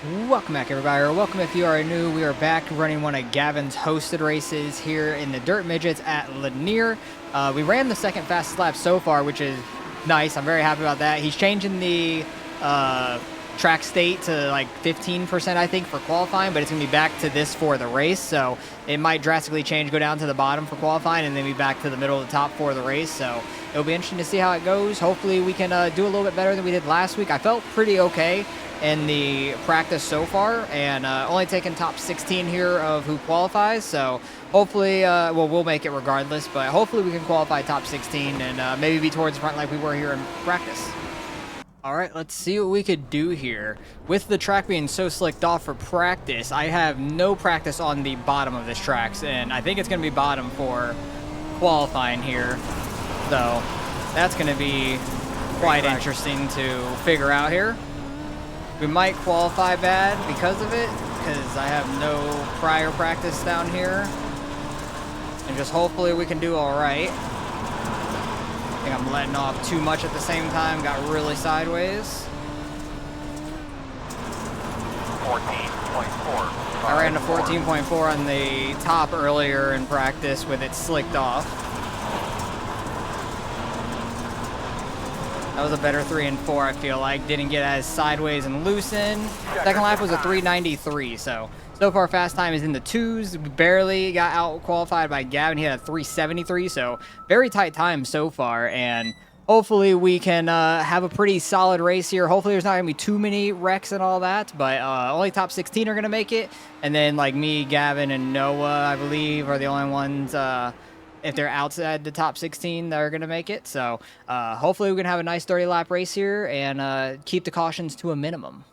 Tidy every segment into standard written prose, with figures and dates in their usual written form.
Welcome back, everybody, or welcome if you are new. We are back running one of Gavin's hosted races here in the Dirt Midgets at Lanier. We ran the second fastest lap so far, which is nice. I'm very happy about that. He's changing the track state to like 15%, I think, for qualifying, but it's going to be back to this for the race, so it might drastically change, go down to the bottom for qualifying, and then be back to the middle of the top for the race, so it'll be interesting to see how it goes. Hopefully we can do a little bit better than we did last week. I felt pretty okay in the practice so far, and only taking top 16 here of who qualifies, so hopefully, well, we'll make it regardless, but hopefully we can qualify top 16 and maybe be towards the front like we were here in practice. All right, let's see what we could do here. With the track being so slicked off for practice, I have no practice on the bottom of this track, and I think it's going to be bottom for qualifying here, so that's going to be quite interesting to figure out here. We might qualify bad because of it, because I have no prior practice down here. And just hopefully we can do all right. I think I'm letting off too much at the same time, got really sideways. 14.4. I ran a 14.4 on the top earlier in practice with it slicked off. That was a better 3 and 4, I feel like. Didn't get as sideways and loosened. Second lap was a 393, so far fast time is in the 2s. Barely got out qualified by Gavin. He had a 373, so very tight time so far, and hopefully we can have a pretty solid race here. Hopefully there's not going to be too many wrecks and all that, but only top 16 are going to make it, and then like me, Gavin, and Noah, I believe, are the only ones if they're outside the top 16, they're going to make it. So hopefully we can have a nice 30-lap race here and keep the cautions to a minimum.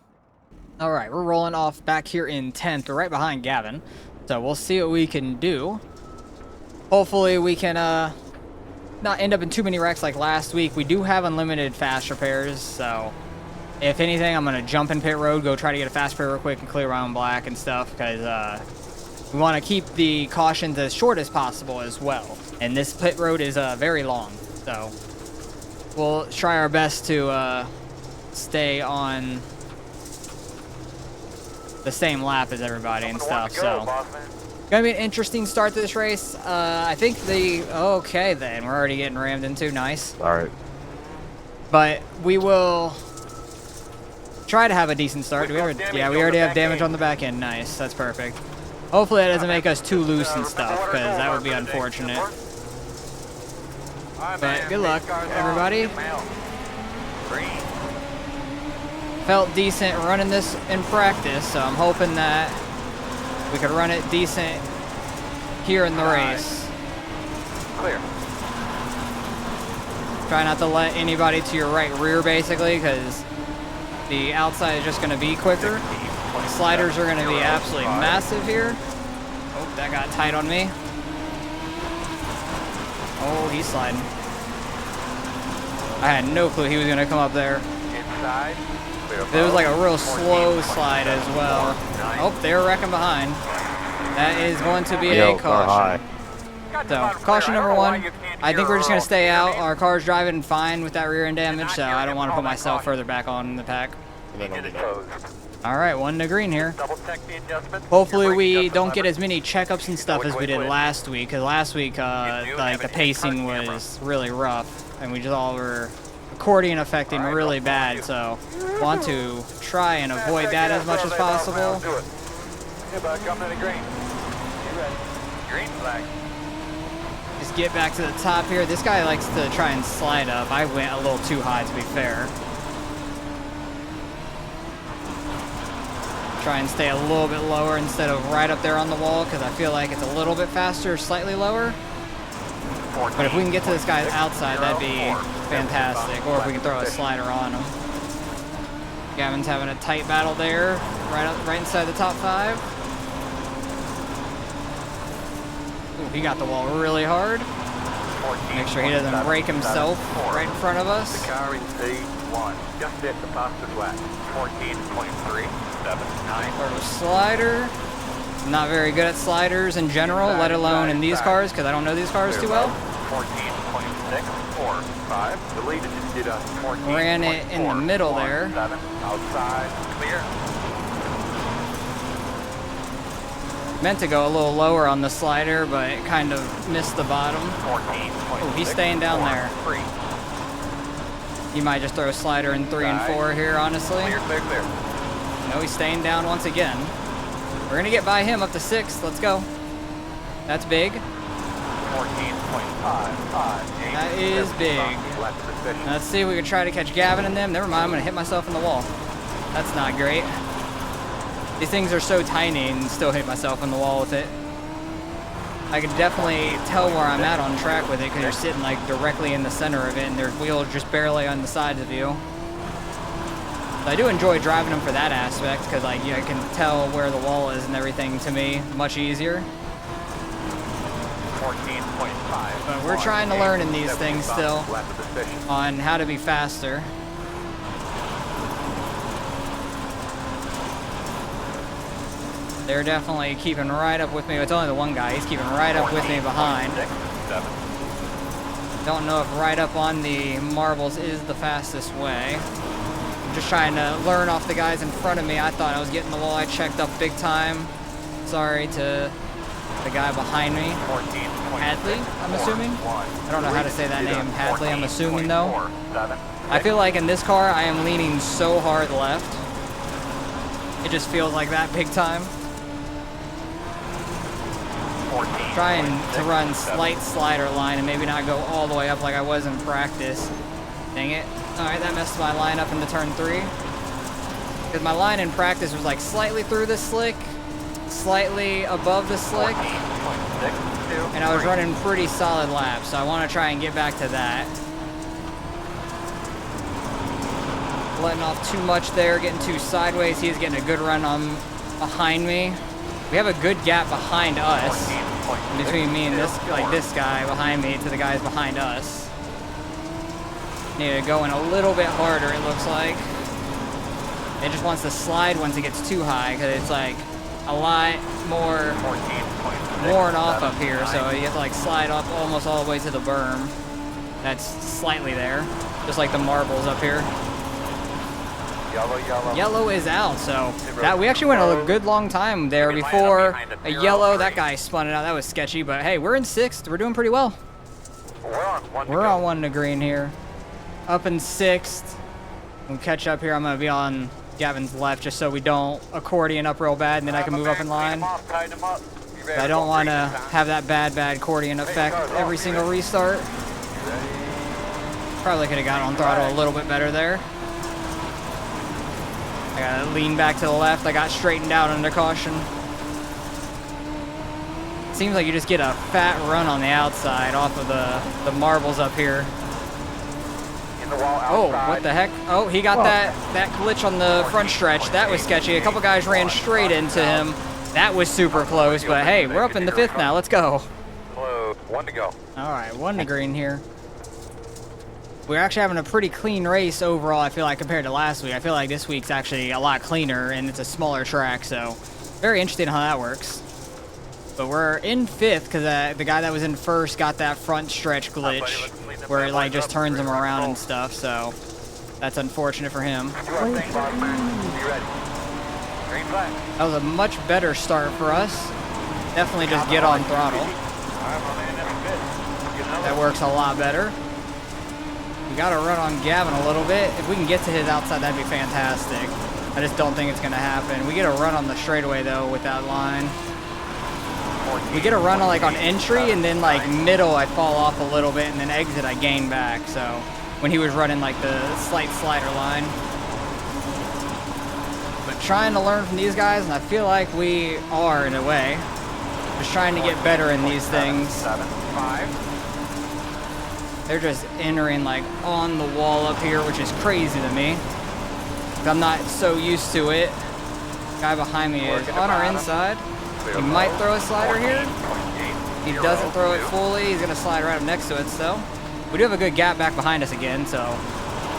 All right, we're rolling off back here in 10th. We're right behind Gavin. So we'll see what we can do. Hopefully we can not end up in too many wrecks like last week. We do have unlimited fast repairs. So if anything, I'm going to jump in pit road, go try to get a fast repair real quick and clear around black and stuff, because we want to keep the cautions as short as possible as well. And this pit road is very long, so we'll try our best to stay on the same lap as everybody and stuff. So gonna be an interesting start to this race. I think okay then, we're already getting rammed into. Nice. All right. But we will try to have a decent start. Do we ever? Yeah, we already have damage on the back end. Nice, that's perfect. Hopefully that doesn't make us too loose and stuff, because that would be unfortunate. But good luck, everybody. Felt decent running this in practice, so I'm hoping that we could run it decent here in the race. Clear. Try not to let anybody to your right rear, basically, because the outside is just going to be quicker. The sliders are going to be absolutely massive here. Oh, that got tight on me. Oh, he's sliding. I had no clue he was going to come up there. Inside. It was like a real slow slide as well. Oh, they're wrecking behind. That is going to be a caution. So, caution number 1. I think we're just going to stay out. Our car's driving fine with that rear end damage, so I don't want to put myself further back on the pack. All right, 1 to green here. Hopefully we don't get as many checkups and stuff as we did last week, because last week like the pacing was really rough, and we just all were accordion affecting really bad. So want to try and avoid that as much as possible. Just get back to the top here. This guy likes to try and slide up. I went a little too high, to be fair. Try and stay a little bit lower instead of right up there on the wall, because I feel like it's a little bit faster, slightly lower. But if we can get to this guy's outside, that'd be fantastic. Or if we can throw a slider on him. Gavin's having a tight battle there, right inside the top 5. Ooh, he got the wall really hard. Make sure he doesn't break himself right in front of us. The car in P1, just hit the fastest lap. 14.379. Throw a slider. I'm not very good at sliders in general, let alone in these cars, because I don't know these cars too well. 14.645. The lead is Ran it in the middle there. Outside, clear. Meant to go a little lower on the slider, but it kind of missed the bottom. 14.6. Oh, he's staying down there. 3. He might just throw a slider in 3 and 4 here, honestly. Clear, clear, clear. No, he's staying down once again. We're gonna get by him up to 6th. Let's go. That's big. 14.5. That is big. Let's see if we can try to catch Gavin and them. Never mind, I'm gonna hit myself in the wall. That's not great. These things are so tiny and still hit myself in the wall with it. I can definitely tell where I'm at on track with it because you're sitting like directly in the center of it and there's wheels just barely on the sides of you. So I do enjoy driving them for that aspect because like I can tell where the wall is and everything to me much easier. 14.5. But we're trying to learn in these things still on how to be faster. They're definitely keeping right up with me. It's only the one guy. He's keeping right up with me behind. Don't know if right up on the marbles is the fastest way. I'm just trying to learn off the guys in front of me. I thought I was getting the wall. I checked up big time. Sorry to the guy behind me. Hadley, I'm assuming? I don't know how to say that name. Hadley, I'm assuming though. I feel like in this car, I am leaning so hard left. It just feels like that big time. Trying to run slight slider line and maybe not go all the way up like I was in practice. Dang it. Alright, that messed my line up into turn 3. Because my line in practice was like slightly through the slick, slightly above the slick. And I was running pretty solid laps, so I want to try and get back to that. Letting off too much there, getting too sideways. He's getting a good run on behind me. We have a good gap behind us, between me and this guy behind me to the guys behind us. Need to go in a little bit harder, it looks like. It just wants to slide once it gets too high, because it's like a lot more worn off up here, so you have to like slide up almost all the way to the berm. That's slightly there, just like the marbles up here. Yellow is out, so that we actually went a good long time there before a yellow. That guy spun it out. That was sketchy, but hey, we're in 6th. We're doing pretty well. We're on 1 to green here. Up in 6th. We'll catch up here. I'm going to be on Gavin's left just so we don't accordion up real bad, and then I can move up in line. I don't want to have that bad accordion effect every single restart. Probably could have got on throttle a little bit better there. I gotta lean back to the left. I got straightened out under caution. Seems like you just get a fat run on the outside off of the marbles up here. Oh, what the heck? Oh, he got that glitch on the front stretch. That was sketchy. A couple guys ran straight into him. That was super close, but hey, we're up in the 5th now. Let's go. 1 to go. All right, 1 to green here. We're actually having a pretty clean race overall, I feel like, compared to last week. I feel like this week's actually a lot cleaner, and it's a smaller track, so very interesting how that works. But we're in 5th because the guy that was in 1st got that front stretch glitch where it like just turns him around and stuff, so that's unfortunate for him. That was a much better start for us. Definitely just get on throttle. That works a lot better. We got to run on Gavin a little bit. If we can get to his outside, that'd be fantastic. I just don't think it's going to happen. We get a run on the straightaway, though, with that line. We get a run on, like, on entry, and then, like, middle, I fall off a little bit, and then exit, I gain back. So when he was running, like, the slight slider line. But trying to learn from these guys, and I feel like we are, in a way. Just trying to get better in these things. They're just entering like on the wall up here, which is crazy to me. I'm not so used to it. Guy behind me is on our inside. He might throw a slider here. He doesn't throw it fully. He's gonna slide right up next to it still. We do have a good gap back behind us again, so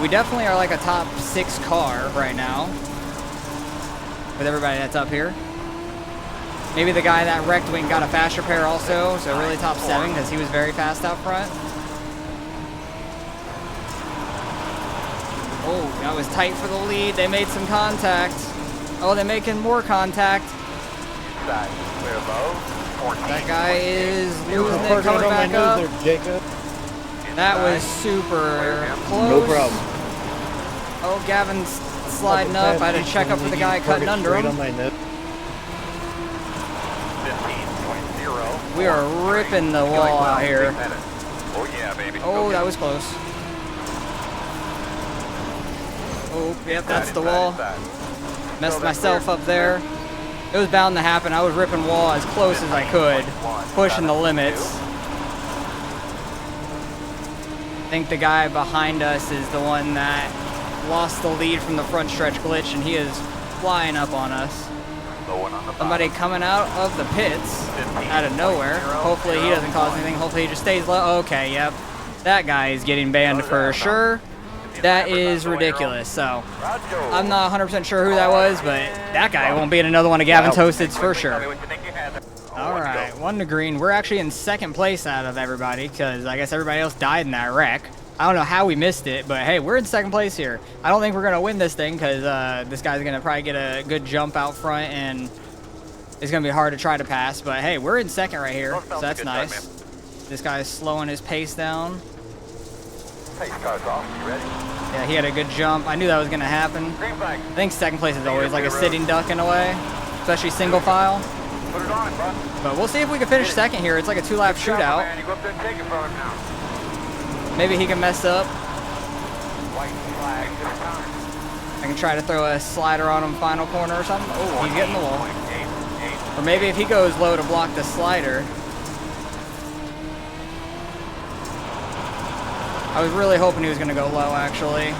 we definitely are like a top 6 car right now with everybody that's up here. Maybe the guy that wrecked went and got a fast repair also, so really top 7 because he was very fast out front. Oh, that was tight for the lead. They made some contact. Oh, they're making more contact. side. Clear low. 14. That guy is losing it, Parking coming on my back up. nose there, Jacob. That was super close. No problem. Oh, Gavin's sliding up. I had to check up for the guy cutting under him. On my nose. 15.0. We are ripping the wall out here. Oh yeah, baby. Oh, that was close. Oh, yep, that's the wall. Messed myself up there. It was bound to happen. I was ripping wall as close as I could, pushing the limits. I think the guy behind us is the one that lost the lead from the front stretch glitch, and he is flying up on us. Somebody coming out of the pits out of nowhere. Hopefully he doesn't cause anything. Hopefully he just stays low. Okay, yep. That guy is getting banned for sure. That is ridiculous. So I'm not 100% sure who that was, but that guy won't be in another one of Gavin's Toasteds for sure. All right, 1 to green. We're actually in second place out of everybody because I guess everybody else died in that wreck. I don't know how we missed it, but hey, we're in second place here. I don't think we're going to win this thing because this guy's going to probably get a good jump out front, and it's going to be hard to try to pass. But hey, we're in second right here, so that's nice. This guy's slowing his pace down. Hey, car's off. You ready? Yeah, he had a good jump. I knew that was going to happen. Green flag. I think second place is always like a sitting duck in a way, especially single file. Put it on, bud. But we'll see if we can finish second here. It's like a 2-lap shootout. Man, you go up there and take it from him now. Maybe he can mess up. White flag this time. I can try to throw a slider on him final corner or something. Oh, he's getting the wall. Or maybe if he goes low to block the slider. I was really hoping he was going to go low, actually.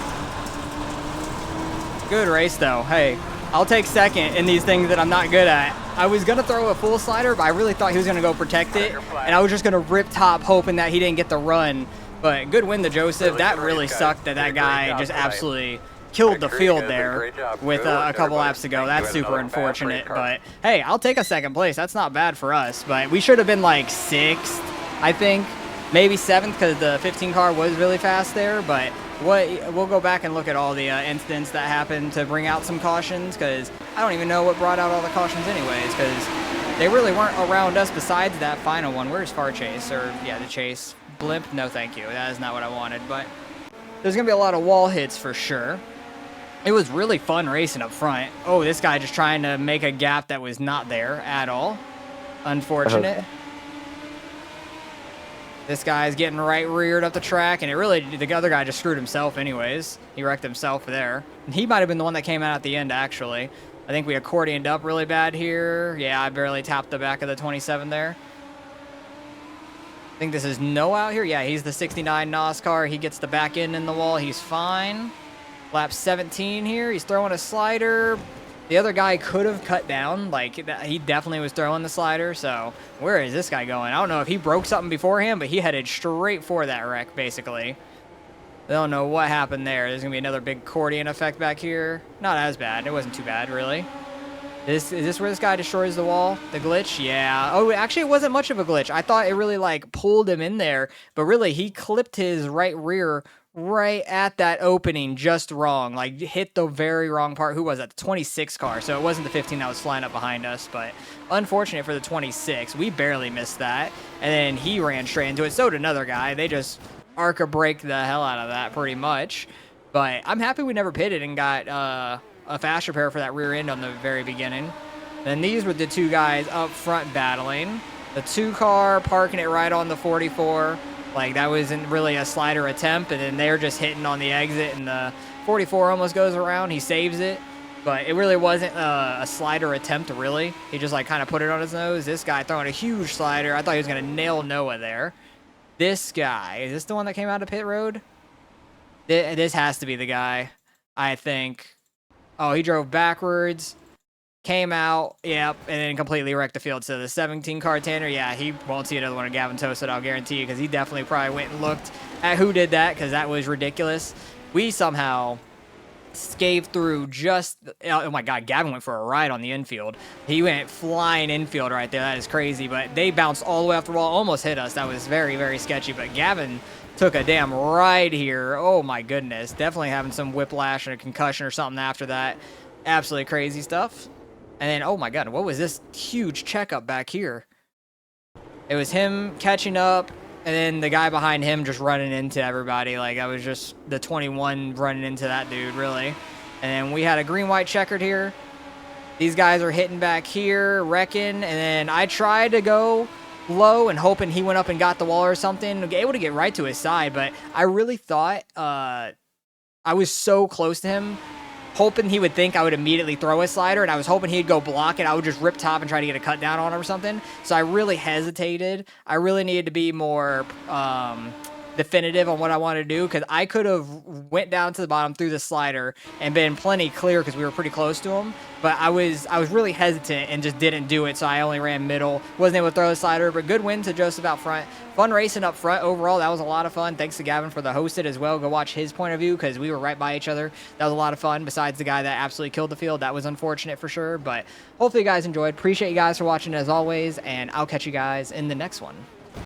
Good race, though. Hey, I'll take second in these things that I'm not good at. I was going to throw a full slider, but I really thought he was going to go protect it. And I was just going to rip top, hoping that he didn't get the run. But good win to Joseph. That really sucked that that guy just absolutely killed the field there with a couple laps to go. That's super unfortunate. But hey, I'll take a second place. That's not bad for us. But we should have been like 6th, I think. Maybe 7th because the 15 car was really fast there. But we'll go back and look at all the incidents that happened to bring out some cautions, because I don't even know what brought out all the cautions anyways, because they really weren't around us besides that final one. Where's Far Chase? Or, yeah, the Chase. Blimp? No, thank you. That is not what I wanted. But there's going to be a lot of wall hits for sure. It was really fun racing up front. Oh, this guy just trying to make a gap that was not there at all. Unfortunate. This guy's getting right reared up the track, and the other guy just screwed himself anyways. He wrecked himself there. And he might have been the one that came out at the end, actually. I think we accordioned up really bad here. Yeah, I barely tapped the back of the 27 there. I think this is Noah out here. Yeah, he's the 69 NOS car. He gets the back end in the wall. He's fine. Lap 17 here. He's throwing a slider. The other guy could have cut down. Like, he definitely was throwing the slider. So, where is this guy going? I don't know if he broke something beforehand, but he headed straight for that wreck, basically. I don't know what happened there. There's going to be another big accordion effect back here. Not as bad. It wasn't too bad, really. Is this where this guy destroys the wall? The glitch? Yeah. Oh, actually, it wasn't much of a glitch. I thought it really, like, pulled him in there. But really, he clipped his right rear right at that opening just wrong. Like, hit the very wrong part. Who was that? The 26 car. So it wasn't the 15 that was flying up behind us. But unfortunate for the 26. We barely missed that. And then he ran straight into it. So did another guy. They just arc brake the hell out of that pretty much. But I'm happy we never pitted and got a fast repair for that rear end on the very beginning. Then these were the two guys up front battling. The 2 car parking it right on the 44. Like, that wasn't really a slider attempt, and then they're just hitting on the exit, and the 44 almost goes around. He saves it, but it really wasn't a slider attempt, really. He just, like, kind of put it on his nose. This guy throwing a huge slider. I thought he was going to nail Noah there. This guy, is this the one that came out of pit road? This has to be the guy, I think. Oh, he drove backwards. Came out, yep, and then completely wrecked the field. So the 17 car Tanner, yeah, he won't see another one of Gavin Toasted, I'll guarantee you, because he definitely probably went and looked at who did that, because that was ridiculous. We somehow scaved through just, oh my God, Gavin went for a ride on the infield. He went flying infield right there. That is crazy, but they bounced all the way off the wall, almost hit us. That was very, very sketchy, but Gavin took a damn ride here. Oh my goodness, definitely having some whiplash and a concussion or something after that. Absolutely crazy stuff. And then, oh my God, what was this huge checkup back here? It was him catching up, and then the guy behind him just running into everybody. Like, I was just the 21 running into that dude, really. And then we had a green-white checkered here. These guys are hitting back here, wrecking, and then I tried to go low and hoping he went up and got the wall or something, able to get right to his side, but I really thought I was so close to him, hoping he would think I would immediately throw a slider, and I was hoping he'd go block it. I would just rip top and try to get a cut down on him or something. So I really hesitated. I really needed to be more definitive on what I wanted to do, because I could have went down to the bottom through the slider and been plenty clear because we were pretty close to him. But I was really hesitant and just didn't do it, so I only ran middle. Wasn't able to throw the slider, but good win to Joseph out front. Fun racing up front overall. That was a lot of fun. Thanks to Gavin for the hosted as well. Go watch his point of view because we were right by each other. That was a lot of fun. Besides the guy that absolutely killed the field, that was unfortunate for sure. But hopefully you guys enjoyed. Appreciate you guys for watching as always, and I'll catch you guys in the next one.